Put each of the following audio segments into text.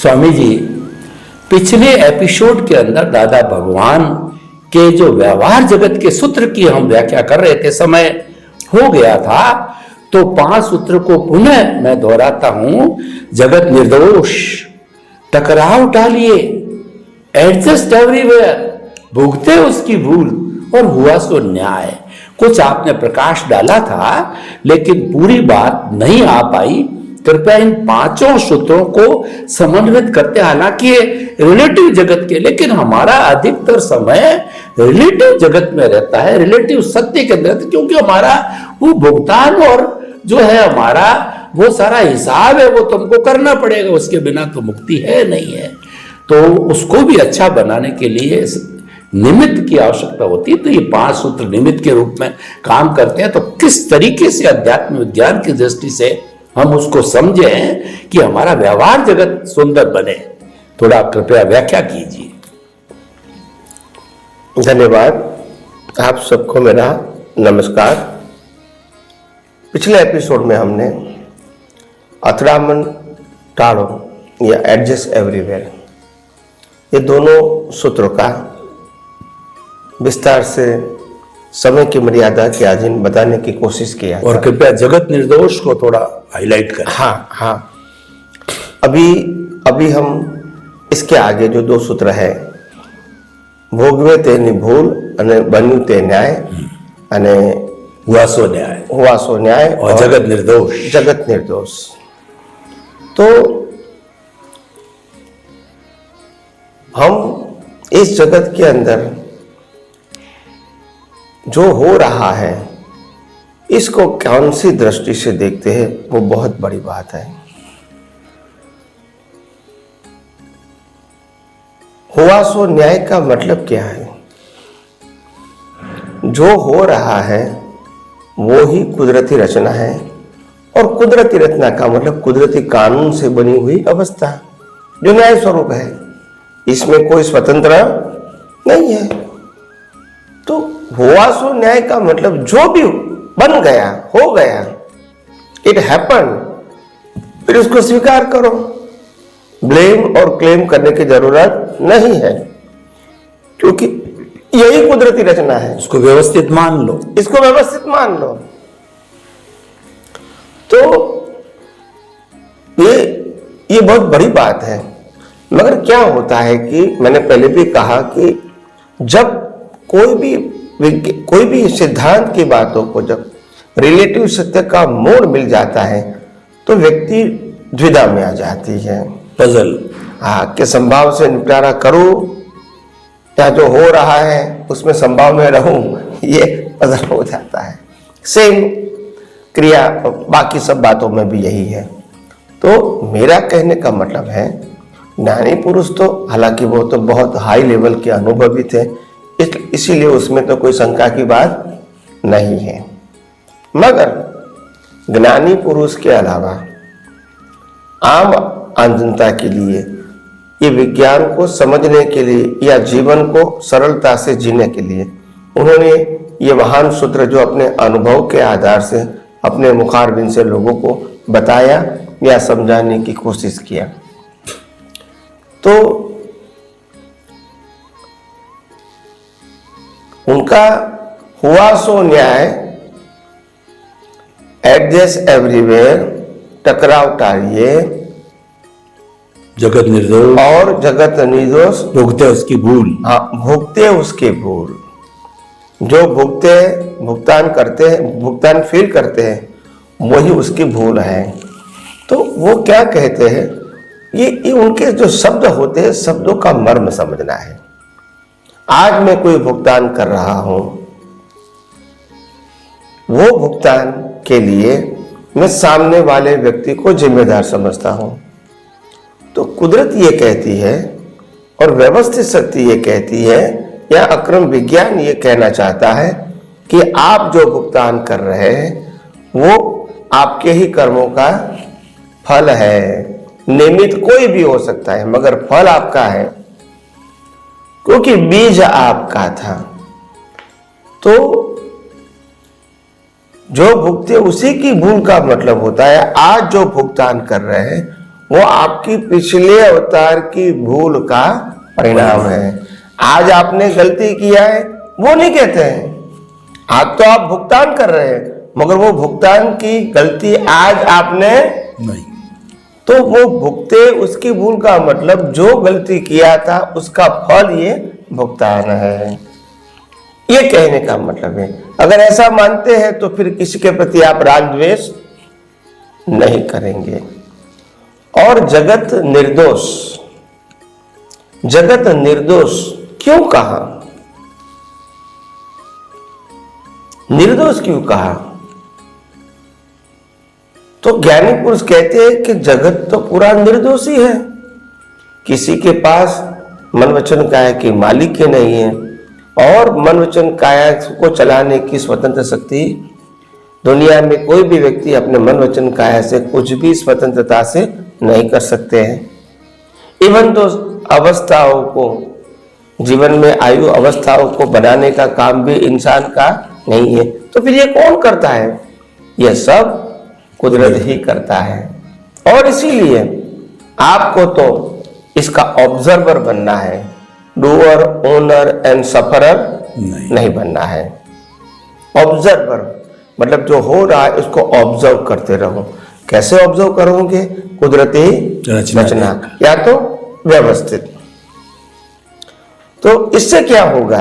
स्वामी जी, पिछले एपिसोड के अंदर दादा भगवान के जो व्यवहार जगत के सूत्र की हम व्याख्या कर रहे थे, समय हो गया था, तो 5 सूत्र को पुनः मैं दोहराता हूं। जगत निर्दोष, टकराव टालिए, एडजस्ट एवरीवेयर, भुगते उसकी भूल और हुआ सो न्याय। कुछ आपने प्रकाश डाला था लेकिन पूरी बात नहीं आ पाई। कृपया इन 5 सूत्रों को समन्वित करते, हालांकि ये रिलेटिव जगत के, लेकिन हमारा अधिकतर समय रिलेटिव जगत में रहता है, रिलेटिव सत्य के अंदर, क्योंकि हमारा वो भुगतान और जो है हमारा वो सारा हिसाब है, वो तुमको करना पड़ेगा, उसके बिना तो मुक्ति है नहीं है। तो उसको भी अच्छा बनाने के लिए निमित्त की आवश्यकता होती है। तो ये 5 सूत्र निमित्त के रूप में काम करते हैं। तो किस तरीके से अध्यात्म विज्ञान की दृष्टि से हम उसको समझें कि हमारा व्यवहार जगत सुंदर बने, थोड़ा कृपया व्याख्या कीजिए। धन्यवाद। आप सबको मेरा नमस्कार। पिछले एपिसोड में हमने अतरामन टाड़ो या एडजस्ट एवरीवेयर, ये दोनों सूत्रों का विस्तार से समय की मर्यादा के अधीन बताने की कोशिश किया। और कृपया जगत निर्दोष को थोड़ा हाईलाइट करें। हाँ, अभी हम इसके आगे जो 2 सूत्र है, भोगवे तेनी भूल अने बन्यु ते न्याय अने हुआ सो न्याय और जगत निर्दोष। तो हम इस जगत के अंदर जो हो रहा है, इसको कौन सी दृष्टि से देखते हैं, वो बहुत बड़ी बात है। हुआ सो न्याय का मतलब क्या है? जो हो रहा है वो ही कुदरती रचना है, और कुदरती रचना का मतलब कुदरती कानून से बनी हुई अवस्था जो न्याय स्वरूप है, इसमें कोई स्वतंत्र नहीं है। तो हुआ सो न्याय का मतलब जो भी बन गया, हो गया, इट हैपन, फिर उसको स्वीकार करो। ब्लेम और क्लेम करने की जरूरत नहीं है, क्योंकि यही कुदरती रचना है। इसको व्यवस्थित मान लो, तो ये बहुत बड़ी बात है। मगर क्या होता है कि मैंने पहले भी कहा कि जब कोई भी सिद्धांत की बातों को जब रिलेटिव सत्य का मोड़ मिल जाता है तो व्यक्ति द्विधा में आ जाती है, पजल। कि संभाव से निपटारा करूं या जो हो रहा है उसमें संभाव में रहूं, ये पजल हो जाता है। सेम क्रिया बाकी सब बातों में भी यही है। तो मेरा कहने का मतलब है, ज्ञानी पुरुष तो हालांकि वो तो बहुत हाई लेवल के अनुभवी थे, इसीलिए उसमें तो कोई शंका की बात नहीं है। मगर ज्ञानी पुरुष के अलावा आम जनता के लिए ये विज्ञान को समझने के लिए या जीवन को सरलता से जीने के लिए उन्होंने ये महान सूत्र जो अपने अनुभव के आधार से अपने मुखारबिन से लोगों को बताया या समझाने की कोशिश किया। तो उनका हुआ सो न्याय, एडजस्ट एवरीवेयर, टकराव टालिए, जगत निर्दोष और जगत निर्दोष, भुगते उसकी भूल। हाँ, भुगते उसकी भूल। जो भुगतान करते हैं, भुगतान फील करते हैं, वही उसकी भूल है। तो वो क्या कहते हैं, ये उनके जो शब्द होते हैं, शब्दों का मर्म समझना है। आज मैं कोई भुगतान कर रहा हूं, वो भुगतान के लिए मैं सामने वाले व्यक्ति को जिम्मेदार समझता हूं। तो कुदरत ये कहती है और व्यवस्थित शक्ति ये कहती है, या अक्रम विज्ञान ये कहना चाहता है कि आप जो भुगतान कर रहे हैं वो आपके ही कर्मों का फल है। निमित्त कोई भी हो सकता है, मगर फल आपका है, क्योंकि बीज आपका था। तो जो भुगते उसी की भूल का मतलब होता है, आज जो भुगतान कर रहे हैं वो आपकी पिछले अवतार की भूल का परिणाम है। आज आपने गलती किया है वो नहीं कहते हैं, आज तो आप भुगतान कर रहे हैं, मगर वो भुगतान की गलती आज आपने नहीं, तो वो भुगते उसकी भूल का मतलब जो गलती किया था उसका फल ये भुगतान है, ये कहने का मतलब है। अगर ऐसा मानते हैं तो फिर किसी के प्रति आप राग द्वेष नहीं करेंगे। और जगत निर्दोष, जगत निर्दोष क्यों कहा, निर्दोष क्यों कहा? तो ज्ञानी पुरुष कहते हैं कि जगत तो पूरा निर्दोष ही है, किसी के पास मन वचन काया की मालिक ही नहीं है, और मन वचन काया को चलाने की स्वतंत्र शक्ति दुनिया में कोई भी व्यक्ति अपने मन वचन काया से कुछ भी स्वतंत्रता से नहीं कर सकते हैं। इवन तो अवस्थाओं को, जीवन में आयु अवस्थाओं को बनाने का काम भी इंसान का नहीं है, तो फिर ये कौन करता है? यह सब कुदरत ही करता है। और इसीलिए आपको तो इसका ऑब्जर्वर बनना है, डूअर, ओनर एंड सफरर नहीं बनना है। ऑब्जर्वर मतलब जो हो रहा है उसको ऑब्जर्व करते रहो। कैसे ऑब्जर्व करोगे? कुदरती रचना या तो व्यवस्थित। तो इससे क्या होगा,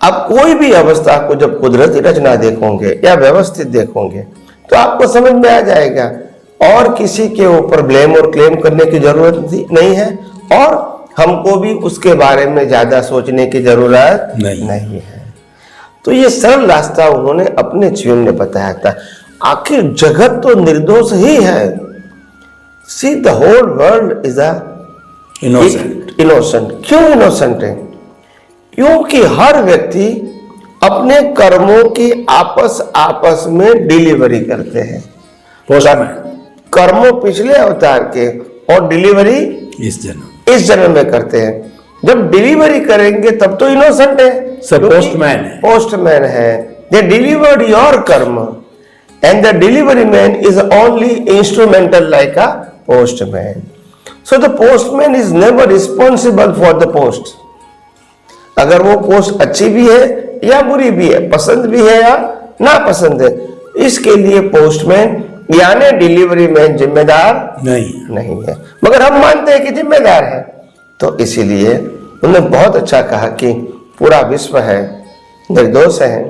आप कोई भी अवस्था को जब कुदरती रचना देखोगे या व्यवस्थित देखोगे तो आपको समझ में आ जाएगा, और किसी के ऊपर ब्लेम और क्लेम करने की जरूरत नहीं है, और हमको भी उसके बारे में ज्यादा सोचने की जरूरत नहीं है। तो ये सरल रास्ता उन्होंने अपने जीवन में बताया था। आखिर जगत तो निर्दोष ही है। See the whole world is innocent. क्यों इनोसेंट है? क्योंकि हर व्यक्ति अपने कर्मों की आपस में डिलीवरी करते हैं। कर्मों पिछले अवतार के और डिलीवरी इस जन्म में करते हैं। जब डिलीवरी करेंगे तब तो इनोसेंट है, पोस्टमैन है। दे डिलीवर्ड योर कर्म and the delivery man is only instrumental like a postman. So the postman is never responsible for the post. अगर वो पोस्ट अच्छी भी है या बुरी भी है, पसंद भी है या ना पसंद है, इसके लिए पोस्टमैन यानी डिलीवरी मैन जिम्मेदार नहीं है। मगर हम मानते हैं कि जिम्मेदार है। तो इसीलिए उन्होंने बहुत अच्छा कहा कि पूरा विश्व है, निर्दोष है,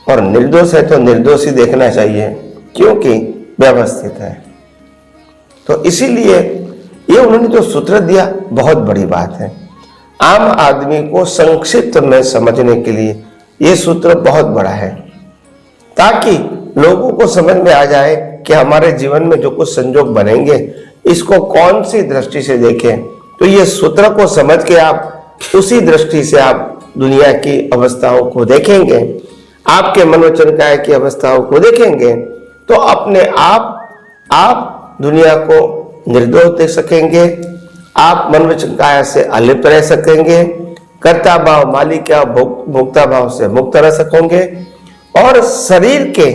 और निर्दोष है तो निर्दोष ही देखना चाहिए क्योंकि व्यवस्थित है। तो इसीलिए ये उन्होंने जो सूत्र दिया बहुत बड़ी बात है। आम आदमी को संक्षिप्त में समझने के लिए ये सूत्र बहुत बड़ा है, ताकि लोगों को समझ में आ जाए कि हमारे जीवन में जो कुछ संजोग बनेंगे इसको कौन सी दृष्टि से देखें। तो ये सूत्र को समझ के आप उसी दृष्टि से आप दुनिया की अवस्थाओं को देखेंगे, आपके मन वचन काया की अवस्थाओं को देखेंगे, तो अपने आप दुनिया को निर्दोष देख सकेंगे, आप मन वचन काया से अलिप्त रह सकेंगे, कर्ता भाव, मालिक या भोक्ता भाव से मुक्त रह सकोगे, और शरीर के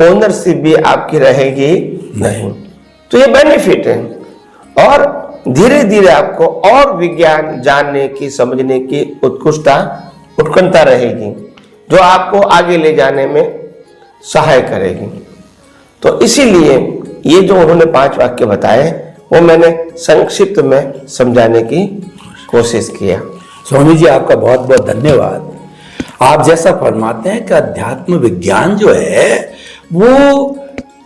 ओनरशिप भी आपकी रहेगी नहीं। तो ये बेनिफिट है। और धीरे धीरे आपको और विज्ञान जानने की, समझने की उत्कंठा रहेगी, जो आपको आगे ले जाने में सहाय करेगी। तो इसीलिए ये जो उन्होंने 5 वाक्य बताए वो मैंने संक्षिप्त में समझाने की कोशिश किया। स्वामी जी आपका बहुत बहुत धन्यवाद। आप जैसा फरमाते हैं कि अध्यात्म विज्ञान जो है वो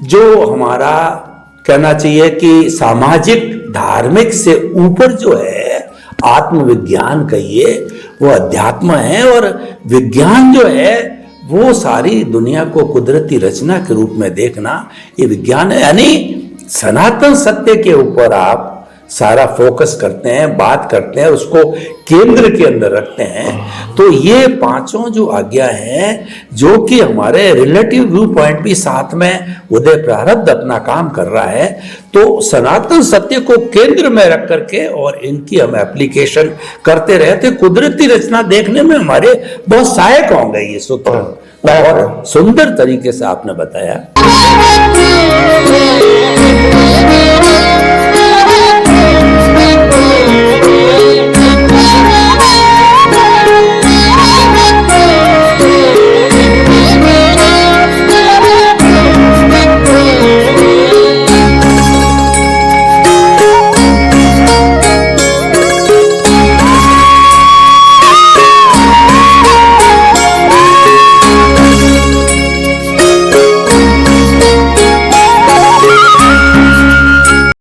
जो हमारा कहना चाहिए कि सामाजिक धार्मिक से ऊपर जो है आत्मविज्ञान कहिए वो अध्यात्म है, और विज्ञान जो है वो सारी दुनिया को कुदरती रचना के रूप में देखना ये विज्ञान है। यानी सनातन सत्य के ऊपर आप सारा फोकस करते हैं, बात करते हैं, उसको केंद्र के अंदर रखते हैं। तो ये 5 जो आज्ञा हैं जो कि हमारे रिलेटिव व्यू पॉइंट भी साथ में उदय प्रारब्ध अपना काम कर रहा है, तो सनातन सत्य को केंद्र में रख करके और इनकी हम एप्लीकेशन करते रहते कुदरती रचना देखने में हमारे बहुत सहायक होंगे ये सूत्र। बहुत सुंदर तरीके से आपने बताया।